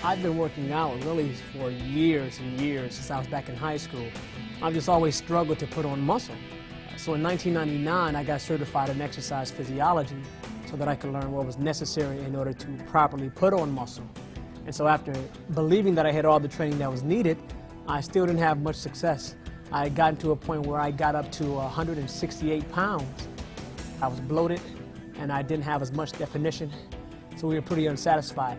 I've been working out really for years and years since I was back in high school. I've just always struggled to put on muscle. So in 1999, I got certified in exercise physiology so that I could learn what was necessary in order to properly put on muscle. And so after believing that I had all the training that was needed, I still didn't have much success. I had gotten to a point where I got up to 168 pounds. I was bloated and I didn't have as much definition, so we were pretty unsatisfied.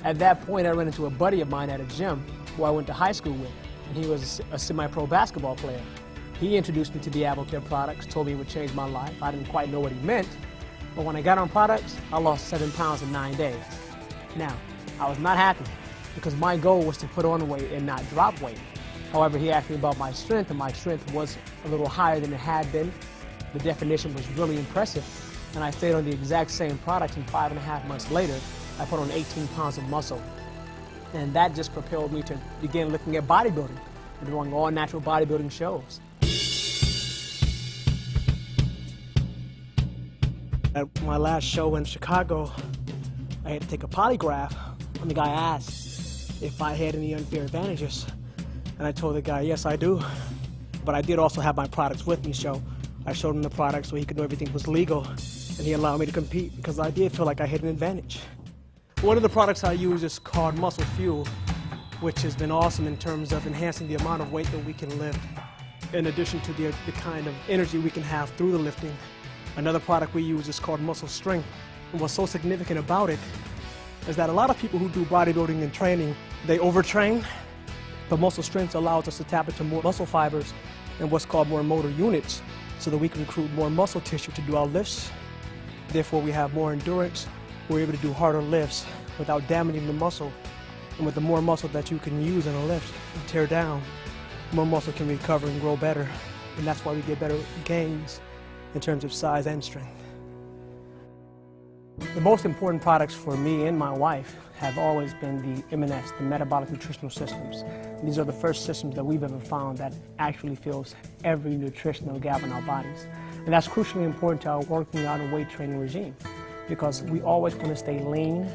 At that point, I ran into a buddy of mine at a gym who I went to high school with, and he was a semi-pro basketball player. He introduced me to the Advocare products, told me it would change my life. I didn't quite know what he meant, but when I got on products, I lost 7 pounds in 9 days. Now, I was not happy because my goal was to put on weight and not drop weight. However, he asked me about my strength, and my strength was a little higher than it had been. The definition was really impressive, and I stayed on the exact same products, and 5.5 months later, I put on 18 pounds of muscle. And that just propelled me to begin looking at bodybuilding and doing all natural bodybuilding shows. At my last show in Chicago, I had to take a polygraph, and the guy asked if I had any unfair advantages. And I told the guy, yes, I do. But I did also have my products with me, so I showed him the products so he could know everything was legal, and he allowed me to compete because I did feel like I had an advantage. One of the products I use is called Muscle Fuel, which has been awesome in terms of enhancing the amount of weight that we can lift, in addition to the kind of energy we can have through the lifting. Another product we use is called Muscle Strength, and what's so significant about it is that a lot of people who do bodybuilding and training, they overtrain. But Muscle Strength allows us to tap into more muscle fibers and what's called more motor units, so that we can recruit more muscle tissue to do our lifts. Therefore, we have more endurance. We're able to do harder lifts without damaging the muscle. And with the more muscle that you can use in a lift and tear down, more muscle can recover and grow better. And that's why we get better gains in terms of size and strength. The most important products for me and my wife have always been the M&S, the metabolic nutritional systems. These are the first systems that we've ever found that actually fills every nutritional gap in our bodies. And that's crucially important to our working out and weight training regime, because we always want to stay lean.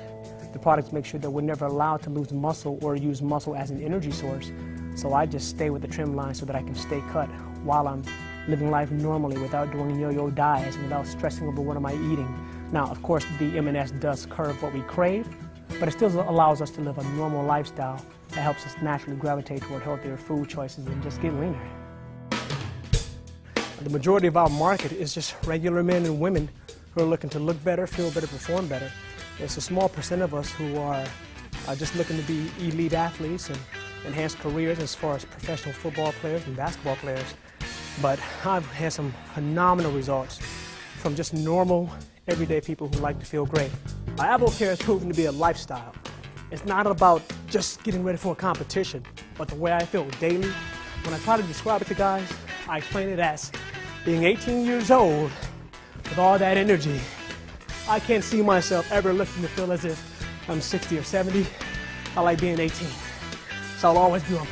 The products make sure that we're never allowed to lose muscle or use muscle as an energy source. So I just stay with the trim line so that I can stay cut while I'm living life normally without doing yo-yo diets, without stressing over what am I eating. Now, of course, the M&S does curb what we crave, but it still allows us to live a normal lifestyle that helps us naturally gravitate toward healthier food choices and just get leaner. The majority of our market is just regular men and women who are looking to look better, feel better, perform better. It's a small percent of us who are just looking to be elite athletes and enhance careers as far as professional football players and basketball players. But I've had some phenomenal results from just normal, everyday people who like to feel great. Advocare has proven to be a lifestyle. It's not about just getting ready for a competition, but the way I feel daily. When I try to describe it to guys, I explain it as being 18 years old with all that energy. I can't see myself ever looking to feel as if I'm 60 or 70. I like being 18, so I'll always be on